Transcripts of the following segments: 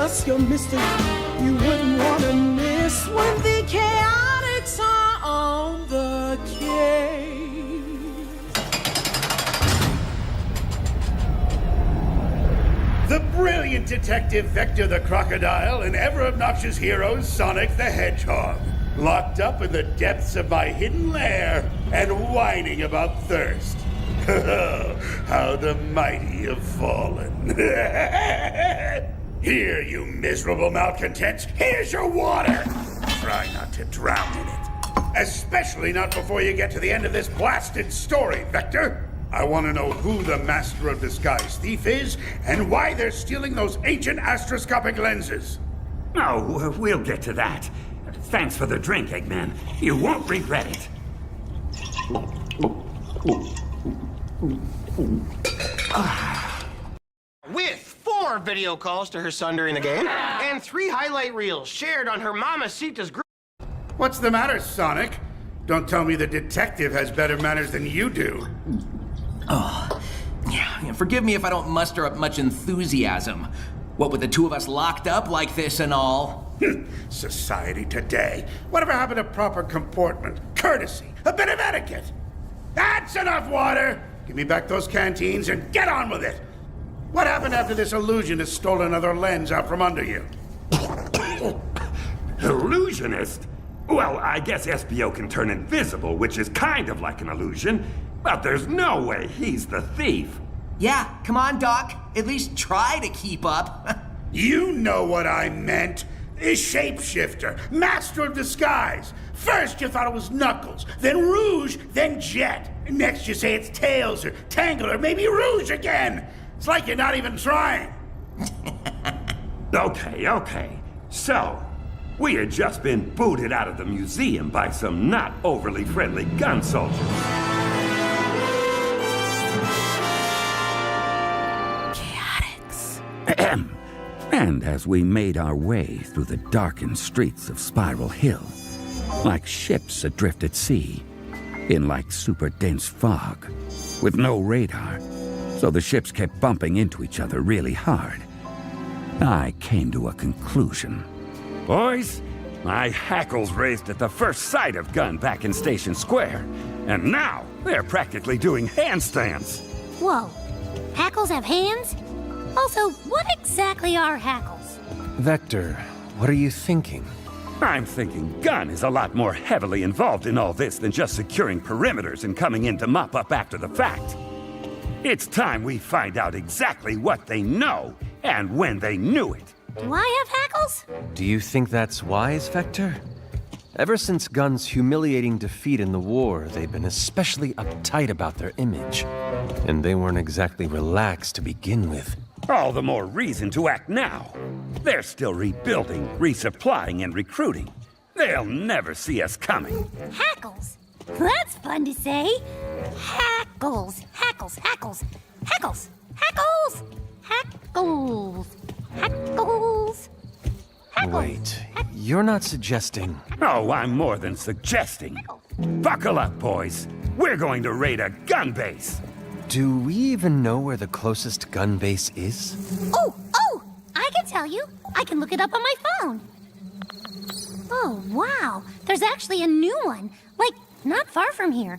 just your mystery you wouldn't want to miss when the Chaotix are on the case. The brilliant detective Vector the Crocodile and ever-obnoxious hero Sonic the Hedgehog, locked up in the depths of my hidden lair and whining about thirst. How the mighty have fallen. Here, you miserable malcontents, here's your water! Try not to drown in it. Especially not before you get to the end of this blasted story, Vector. I want to know who the Master of Disguise thief is, and why they're stealing those ancient astroscopic lenses. Oh, we'll get to that. Thanks for the drink, Eggman. You won't regret it. With 4 video calls to her son during the game, and 3 highlight reels shared on her Mamacita's group. What's the matter, Sonic? Don't tell me the detective has better manners than you do. Oh, yeah, forgive me if I don't muster up much enthusiasm. What with the two of us locked up like this and all? Society today. Whatever happened to proper comportment, courtesy, a bit of etiquette? That's enough water! Give me back those canteens and get on with it! What happened after this illusionist stole another lens out from under you? Illusionist? Well, I guess SBO can turn invisible, which is kind of like an illusion, but there's no way he's the thief. Yeah, come on, Doc. At least try to keep up. You know what I meant. A shapeshifter, master of disguise. First you thought it was Knuckles, then Rouge, then Jet. Next you say it's Tails or Tangle or maybe Rouge again. It's like you're not even trying. Okay. So, we had just been booted out of the museum by some not overly friendly gun soldiers. Chaotix. And as we made our way through the darkened streets of Spiral Hill, like ships adrift at sea, in like super dense fog, with no radar, so the ships kept bumping into each other really hard, I came to a conclusion. Boys, my hackles raised at the first sight of Gun back in Station Square, and now they're practically doing handstands. Whoa, hackles have hands? Also, what exactly are hackles? Vector, what are you thinking? I'm thinking Gun is a lot more heavily involved in all this than just securing perimeters and coming in to mop up after the fact. It's time we find out exactly what they know and when they knew it. Do I have hackles? Do you think that's wise, Vector? Ever since Gun's humiliating defeat in the war, they've been especially uptight about their image. And they weren't exactly relaxed to begin with. All the more reason to act now. They're still rebuilding, resupplying, and recruiting. They'll never see us coming. Hackles? That's fun to say. Hackles. Hackles. Hackles. Hackles. Hackles. Hackles. Hackles. Hackles. Wait, you're not suggesting... Oh, I'm more than suggesting. Buckle up, boys. We're going to raid a gun base. Do we even know where the closest gun base is? Oh! I can tell you. I can look it up on my phone. Oh, wow. There's actually a new one. Like, not far from here.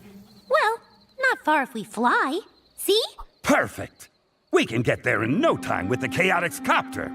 Well, not far if we fly. See? Perfect. We can get there in no time with the Chaotix copter.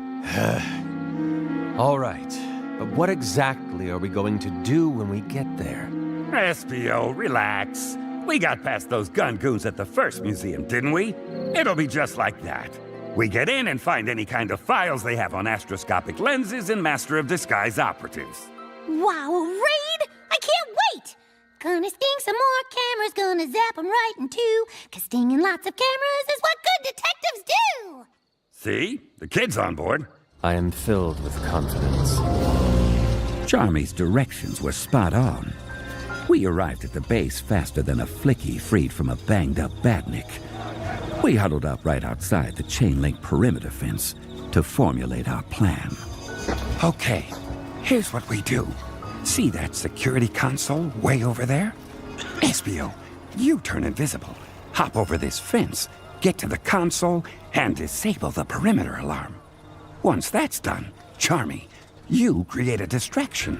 All right, but what exactly are we going to do when we get there? SBO, relax. We got past those gun goons at the first museum, didn't we? It'll be just like that. We get in and find any kind of files they have on astroscopic lenses and Master of Disguise operatives. Wow, a raid? I can't wait! Gonna sting some more cameras, gonna zap them right in two. 'Cause stinging lots of cameras is what good detectives do! See? The kid's on board. I am filled with confidence. Charmy's directions were spot on. We arrived at the base faster than a flicky freed from a banged-up badnik. We huddled up right outside the chain-link perimeter fence to formulate our plan. Okay, here's what we do. See that security console way over there? SBO, you turn invisible. Hop over this fence, get to the console, and disable the perimeter alarm. Once that's done, Charmy, you create a distraction.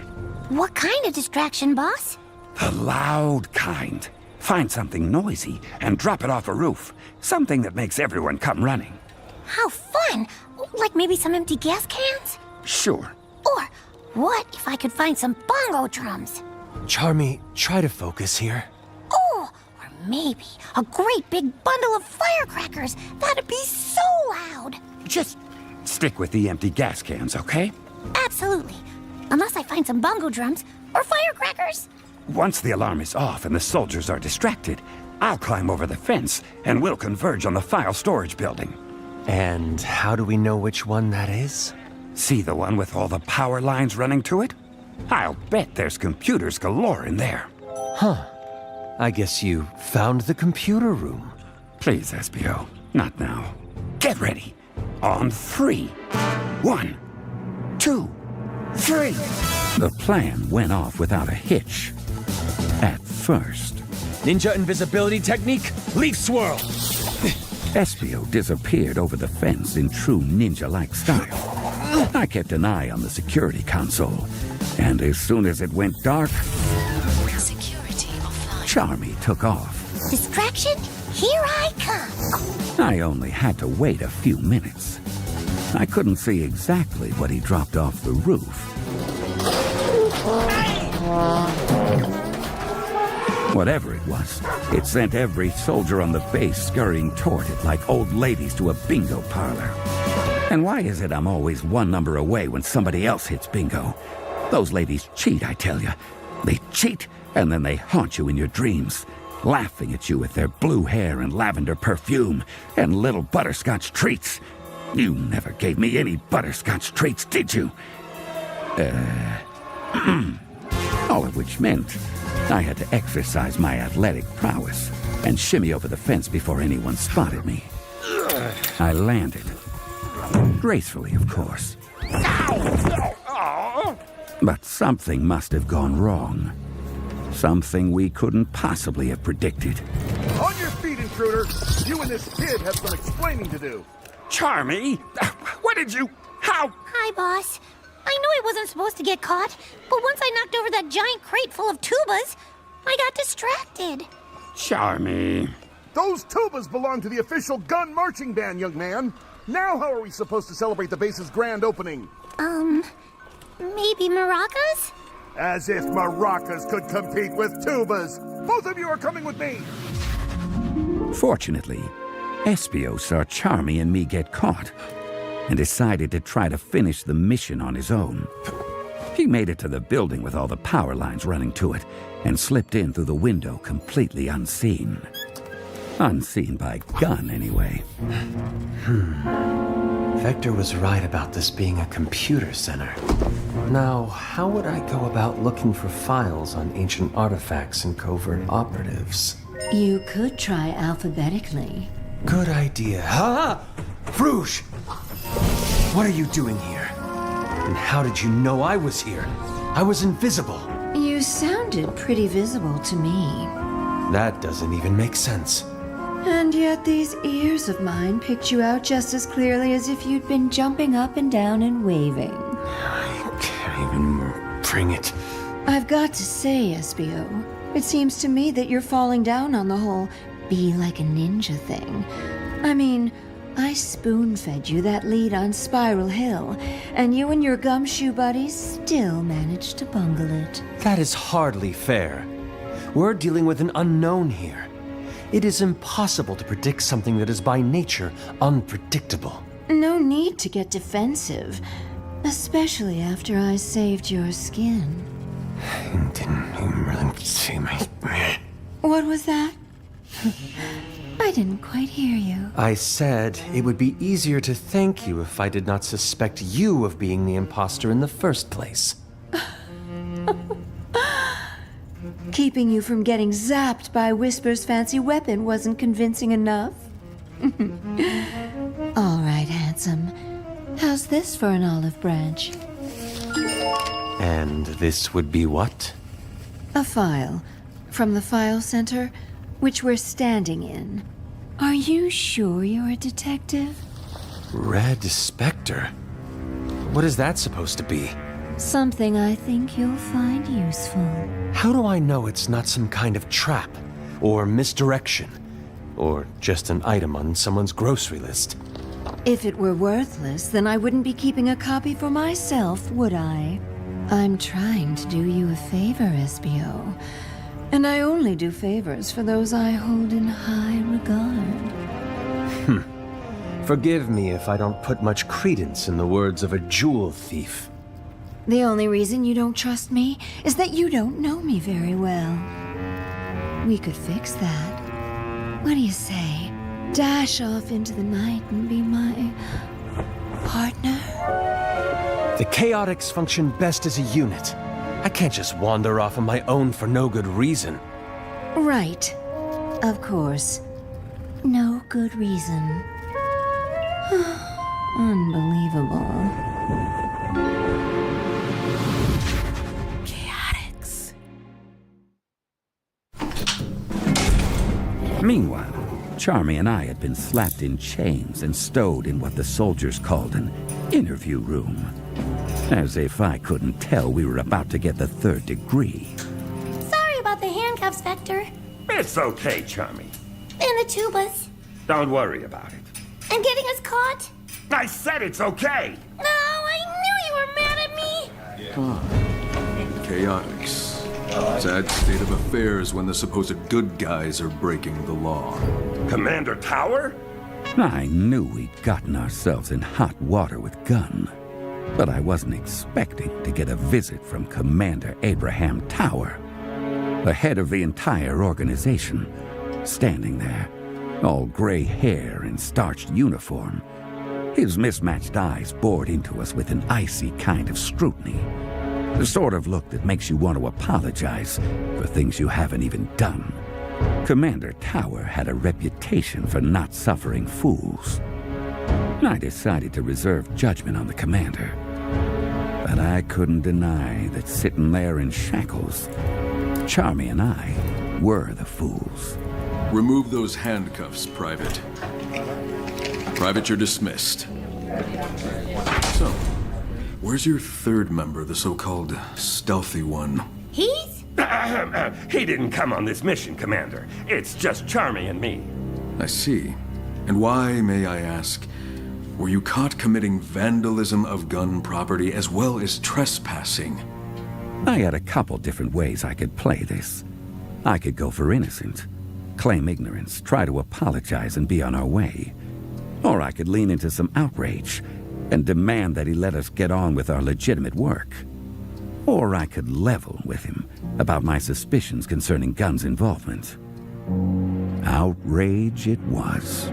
What kind of distraction, boss? The loud kind. Find something noisy and drop it off a roof. Something that makes everyone come running. How fun! Like maybe some empty gas cans? Sure. Or what if I could find some bongo drums? Charmy, try to focus here. Oh, or maybe a great big bundle of firecrackers. That'd be so loud. Just stick with the empty gas cans, okay? Absolutely. Unless I find some bongo drums or firecrackers. Once the alarm is off and the soldiers are distracted, I'll climb over the fence and we'll converge on the file storage building. And how do we know which one that is? See the one with all the power lines running to it? I'll bet there's computers galore in there. Huh. I guess you found the computer room. Please, SBO, not now. Get ready. On 3. 1, 2, 3. The plan went off without a hitch. At first. Ninja invisibility technique, leaf swirl. Espio disappeared over the fence in true ninja-like style. I kept an eye on the security console, and as soon as it went dark, security offline. Charmy took off. Distraction? Here I come. I only had to wait a few minutes. I couldn't see exactly what he dropped off the roof. Whatever it was, it sent every soldier on the base scurrying toward it like old ladies to a bingo parlor. And why is it I'm always one number away when somebody else hits bingo? Those ladies cheat, I tell you. They cheat, and then they haunt you in your dreams, laughing at you with their blue hair and lavender perfume and little butterscotch treats. You never gave me any butterscotch treats, did you? All of which meant I had to exercise my athletic prowess and shimmy over the fence before anyone spotted me. I landed. Gracefully, of course. But something must have gone wrong. Something we couldn't possibly have predicted. On your feet, intruder! You and this kid have some explaining to do. Charmy? What did you... How... Hi, boss. I know I wasn't supposed to get caught, but once I knocked over that giant crate full of tubas, I got distracted. Charmy... Those tubas belong to the official gun marching band, young man. Now how are we supposed to celebrate the base's grand opening? Maybe maracas? As if maracas could compete with tubas. Both of you are coming with me. Fortunately, Espio saw Charmy and me get caught and decided to try to finish the mission on his own. He made it to the building with all the power lines running to it and slipped in through the window completely unseen. Unseen by Gun, anyway. Vector was right about this being a computer center. Now, how would I go about looking for files on ancient artifacts and covert operatives? You could try alphabetically. Good idea. Ha! Rouge! What are you doing here? And how did you know I was here? I was invisible. You sounded pretty visible to me. That doesn't even make sense. And yet these ears of mine picked you out just as clearly as if you'd been jumping up and down and waving. I can't even bring it. I've got to say, Espio, it seems to me that you're falling down on the whole be like a ninja thing. I mean, I spoon-fed you that lead on Spiral Hill, and you and your gumshoe buddies still managed to bungle it. That is hardly fair. We're dealing with an unknown here. It is impossible to predict something that is by nature unpredictable. No need to get defensive, especially after I saved your skin. I didn't even really see my... What was that? I didn't quite hear you. I said it would be easier to thank you if I did not suspect you of being the imposter in the first place. Keeping you from getting zapped by Whisper's fancy weapon wasn't convincing enough? All right, handsome. How's this for an olive branch? And this would be what? A file. From the file center, which we're standing in. Are you sure you're a detective? Red Spectre? What is that supposed to be? Something I think you'll find useful. How do I know it's not some kind of trap? Or misdirection? Or just an item on someone's grocery list? If it were worthless, then I wouldn't be keeping a copy for myself, would I? I'm trying to do you a favor, SBO. And I only do favors for those I hold in high regard. Forgive me if I don't put much credence in the words of a jewel thief. The only reason you don't trust me is that you don't know me very well. We could fix that. What do you say? Dash off into the night and be my partner? The Chaotix function best as a unit. I can't just wander off on my own for no good reason. Right. Of course. No good reason. Unbelievable. Chaotix. Meanwhile, Charmy and I had been slapped in chains and stowed in what the soldiers called an interview room. As if I couldn't tell we were about to get the 3rd degree. Sorry about the handcuffs, Vector. It's okay, Charmy. And the tubas. Don't worry about it. And getting us caught. I said it's okay! No, I knew you were mad at me! Chaotix. Sad state of affairs when the supposed good guys are breaking the law. Commander Tower? I knew we'd gotten ourselves in hot water with Gun, but I wasn't expecting to get a visit from Commander Abraham Tower, the head of the entire organization, standing there, all gray hair and starched uniform. His mismatched eyes bored into us with an icy kind of scrutiny. The sort of look that makes you want to apologize for things you haven't even done. Commander Tower had a reputation for not suffering fools. I decided to reserve judgment on the commander. But I couldn't deny that sitting there in shackles, Charmy and I were the fools. Remove those handcuffs, Private. Private, you're dismissed. So, where's your 3rd member, the so-called stealthy one? He's? He didn't come on this mission, Commander. It's just Charmy and me. I see. And why, may I ask, were you caught committing vandalism of gun property as well as trespassing? I had a couple different ways I could play this. I could go for innocent, claim ignorance, try to apologize and be on our way. Or I could lean into some outrage and demand that he let us get on with our legitimate work. Or I could level with him about my suspicions concerning Gun's involvement. Outrage it was.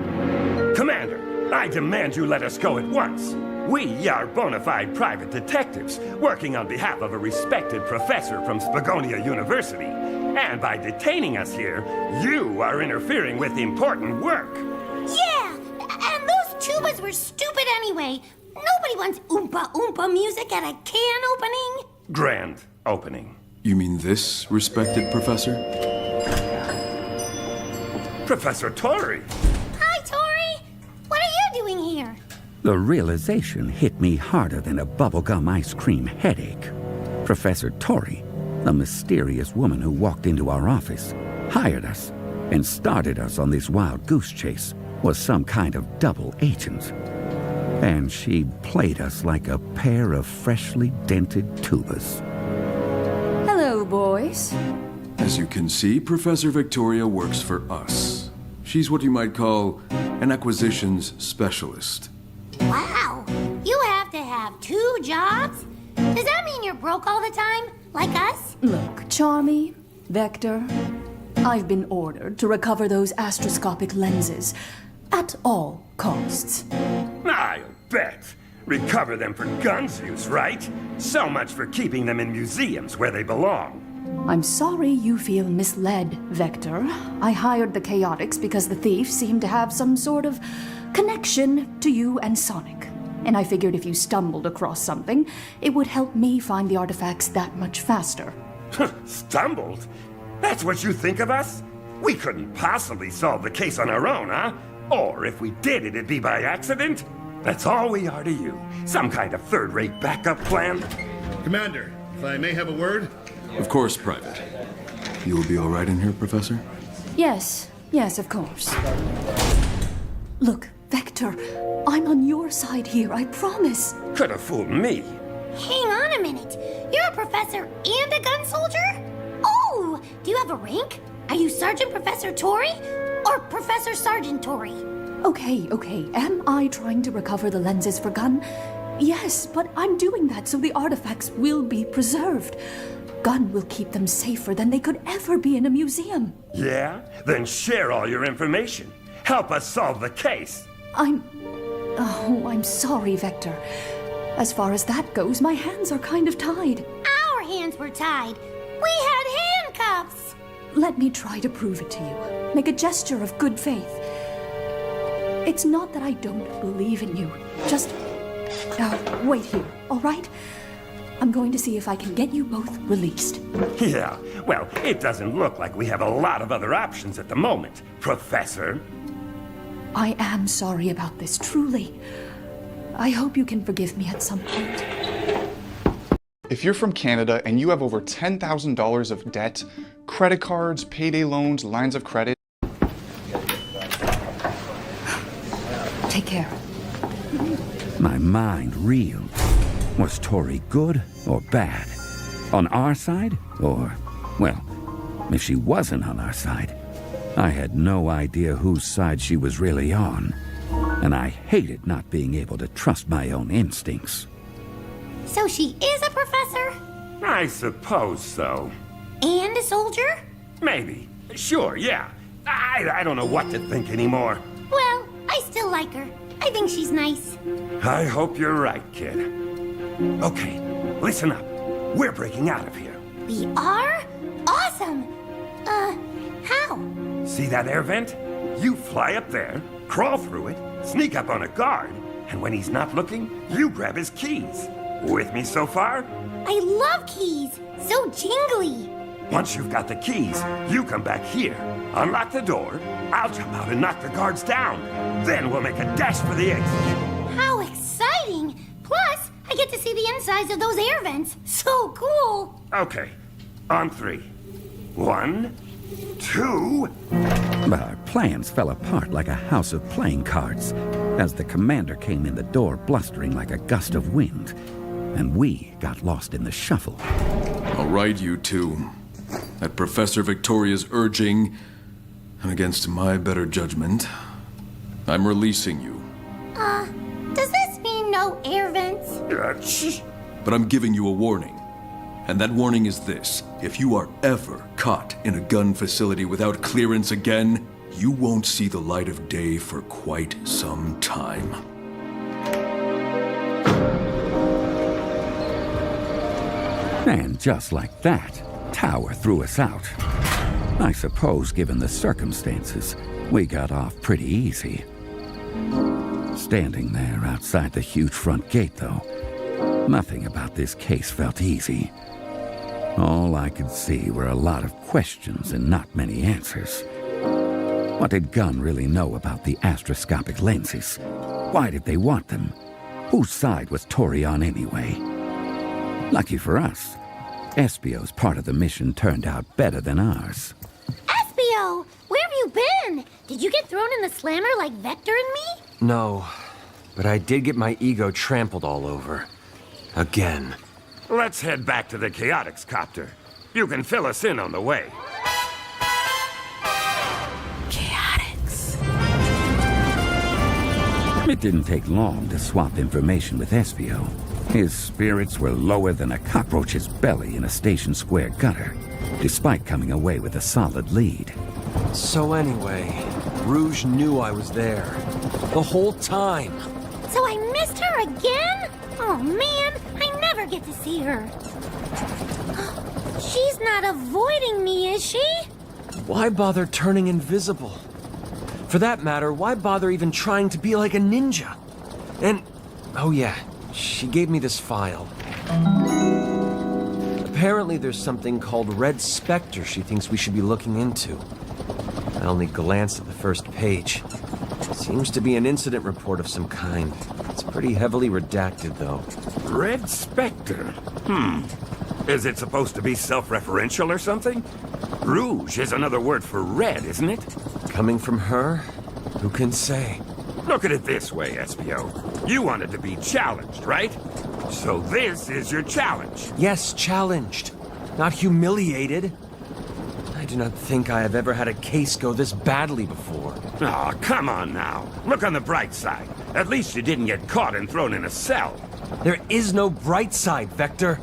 Commander, I demand you let us go at once. We are bona fide private detectives working on behalf of a respected professor from Spagonia University. And by detaining us here, you are interfering with important work. Yeah! And those tubas were stupid anyway. Nobody wants Oompa Oompa music at a can opening. Grand opening. You mean this, respected professor? Professor Tori! Hi, Tori! What are you doing here? The realization hit me harder than a bubblegum ice cream headache. Professor Tori, the mysterious woman who walked into our office, hired us, and started us on this wild goose chase, was some kind of double agent. And she played us like a pair of freshly dented tubas. Hello, boys. As you can see, Professor Victoria works for us. She's what you might call an acquisitions specialist. Wow! You have to have 2 jobs? Does that mean you're broke all the time? Like us? Look, Charmy, Vector, I've been ordered to recover those astroscopic lenses at all costs. I'll bet. Recover them for Gun's use, right? So much for keeping them in museums where they belong. I'm sorry you feel misled, Vector. I hired the Chaotix because the thief seemed to have some sort of connection to you and Sonic. And I figured if you stumbled across something, it would help me find the artifacts that much faster. Stumbled? That's what you think of us? We couldn't possibly solve the case on our own, huh? Or if we did, it'd be by accident? That's all we are to you. Some kind of third-rate backup plan? Commander, if I may have a word? Of course, Private. You will be all right in here, Professor? Yes, of course. Look, Vector, I'm on your side here, I promise. Could have fooled me. Hang on a minute. You're a professor and a gun soldier? Oh, do you have a rank? Are you Sergeant Professor Tori or Professor Sergeant Tori? Okay. Am I trying to recover the lenses for Gun? Yes, but I'm doing that so the artifacts will be preserved. Gun will keep them safer than they could ever be in a museum. Yeah? Then share all your information. Help us solve the case. I'm sorry, Vector. As far as that goes, my hands are kind of tied. Our hands were tied. We had handcuffs. Let me try to prove it to you. Make a gesture of good faith. It's not that I don't believe in you. Just wait here, all right? I'm going to see if I can get you both released. Yeah, well, it doesn't look like we have a lot of other options at the moment, Professor. I am sorry about this, truly. I hope you can forgive me at some point. If you're from Canada and you have over $10,000 of debt, credit cards, payday loans, lines of credit... Take care. My mind reeled. Was Tori good or bad? On our side? Or, well, if she wasn't on our side, I had no idea whose side she was really on. And I hated not being able to trust my own instincts. So she is a professor? I suppose so. And a soldier? Maybe. Sure, yeah. I don't know what to think anymore. Well, I still like her. I think she's nice. I hope you're right, kid. Okay, listen up. We're breaking out of here. We are? Awesome! How? See that air vent? You fly up there, crawl through it, sneak up on a guard, and when he's not looking, you grab his keys. With me so far? I love keys! So jingly! Once you've got the keys, you come back here, unlock the door, I'll jump out and knock the guards down. Then we'll make a dash for the exit. How exciting! Plus, I get to see the insides of those air vents. So cool! Okay, on 3. 1, 2... But our plans fell apart like a house of playing cards as the commander came in the door blustering like a gust of wind, and we got lost in the shuffle. All right, you two. At Professor Victoria's urging, and against my better judgment, I'm releasing you. Does this mean no air vents? Shh. But I'm giving you a warning. And that warning is this. If you are ever caught in a gun facility without clearance again, you won't see the light of day for quite some time. And just like that, Tower threw us out. I suppose, given the circumstances, we got off pretty easy. Standing there outside the huge front gate, though, nothing about this case felt easy. All I could see were a lot of questions and not many answers. What did Gunn really know about the astroscopic lenses? Why did they want them? Whose side was Tori on anyway? Lucky for us, Espio's part of the mission turned out better than ours. Espio! Where have you been? Did you get thrown in the slammer like Vector and me? No, but I did get my ego trampled all over. Again. Let's head back to the Chaotix copter. You can fill us in on the way. Chaotix. It didn't take long to swap information with Espio. His spirits were lower than a cockroach's belly in a Station Square gutter, despite coming away with a solid lead. So anyway, Rouge knew I was there. The whole time. So I missed her again? Oh man, I never get to see her. She's not avoiding me, is she? Why bother turning invisible? For that matter, why bother even trying to be like a ninja? And, oh yeah, she gave me this file. Apparently there's something called Red Spectre she thinks we should be looking into. I only glanced at the first page. Seems to be an incident report of some kind. It's pretty heavily redacted, though. Red Spectre? Is it supposed to be self-referential or something? Rouge is another word for red, isn't it? Coming from her? Who can say? Look at it this way, SBO. You wanted to be challenged, right? So this is your challenge. Yes, challenged. Not humiliated. I do not think I have ever had a case go this badly before. Aw, come on now. Look on the bright side. At least you didn't get caught and thrown in a cell. There is no bright side, Vector.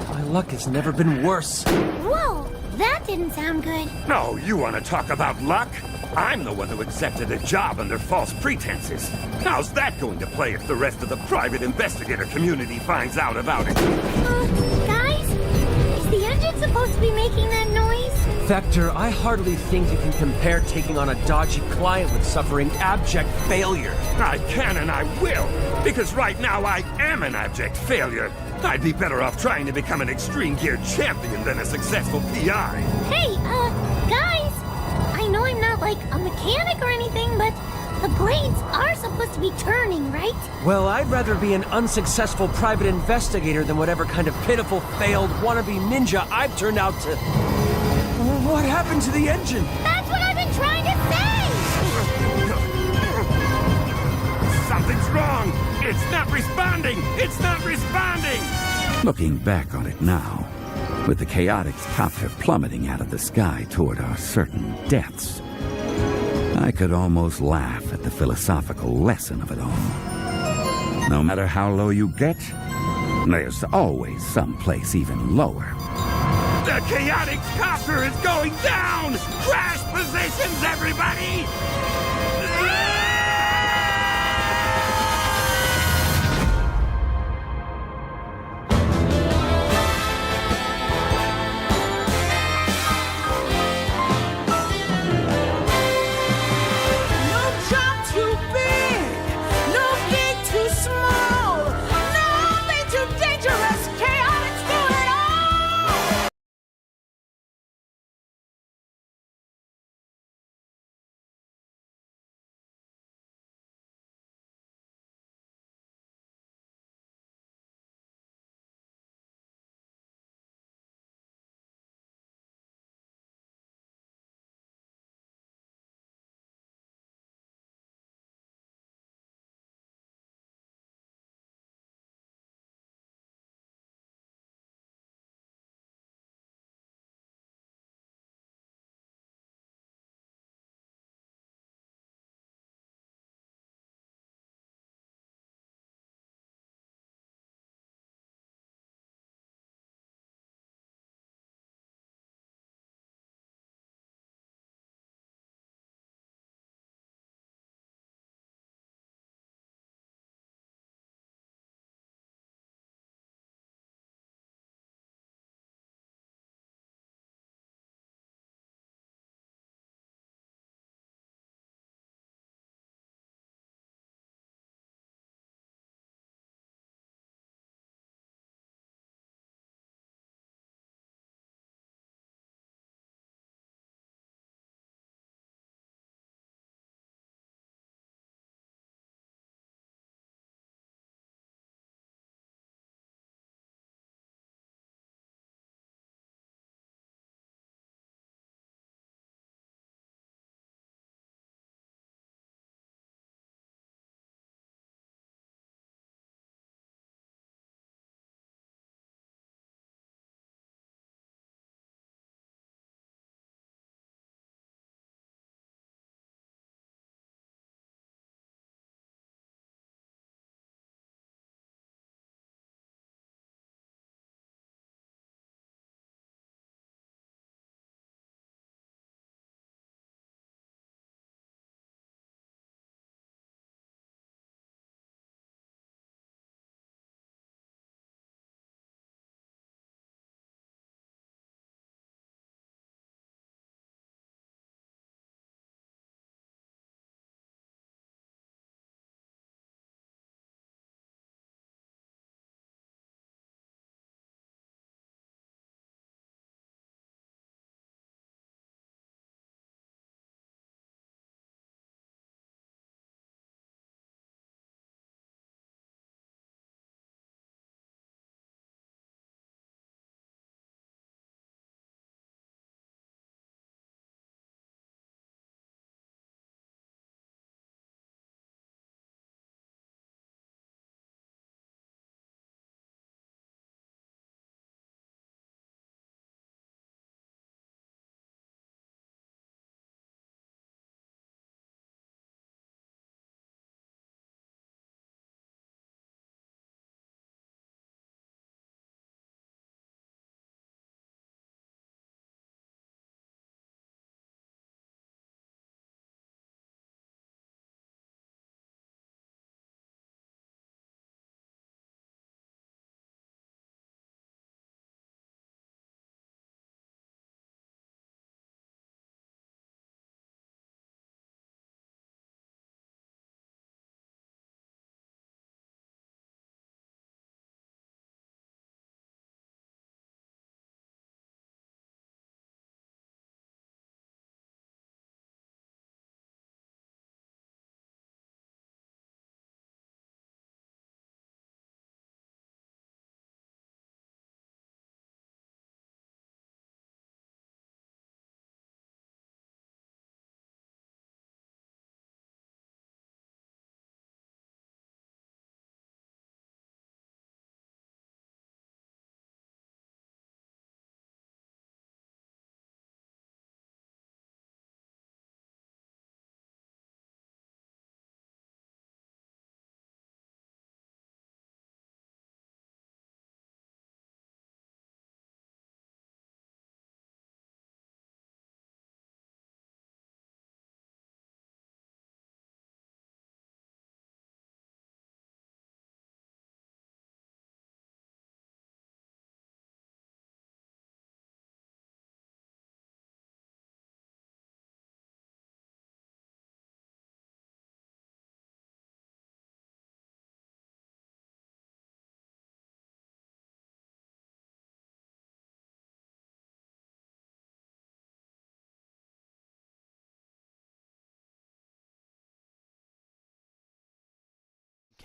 My luck has never been worse. Whoa, that didn't sound good. No, you want to talk about luck? I'm the one who accepted a job under false pretenses. How's that going to play if the rest of the private investigator community finds out about it? Guys? Is the engine supposed to be making that noise? Vector, I hardly think you can compare taking on a dodgy client with suffering abject failure. I can and I will, because right now I am an abject failure. I'd be better off trying to become an extreme gear champion than a successful PI. Hey, guys! I know I'm not like a mechanic or anything, but the blades are supposed to be turning, right? Well, I'd rather be an unsuccessful private investigator than whatever kind of pitiful, failed, wannabe ninja I've turned out to... What happened to the engine? That's what I've been trying to say! Something's wrong! It's not responding! It's not responding! Looking back on it now, with the Chaotix copter plummeting out of the sky toward our certain deaths, I could almost laugh at the philosophical lesson of it all. No matter how low you get, there's always some place even lower. The Chaotix copter is going down! Crash positions, everybody!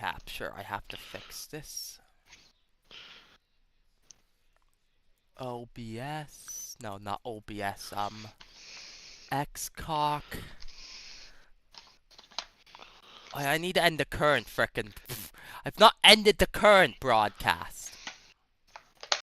capture. I have to fix this. OBS. No, not OBS. Xcock. I need to end the current frickin'. I've not ended the current broadcast.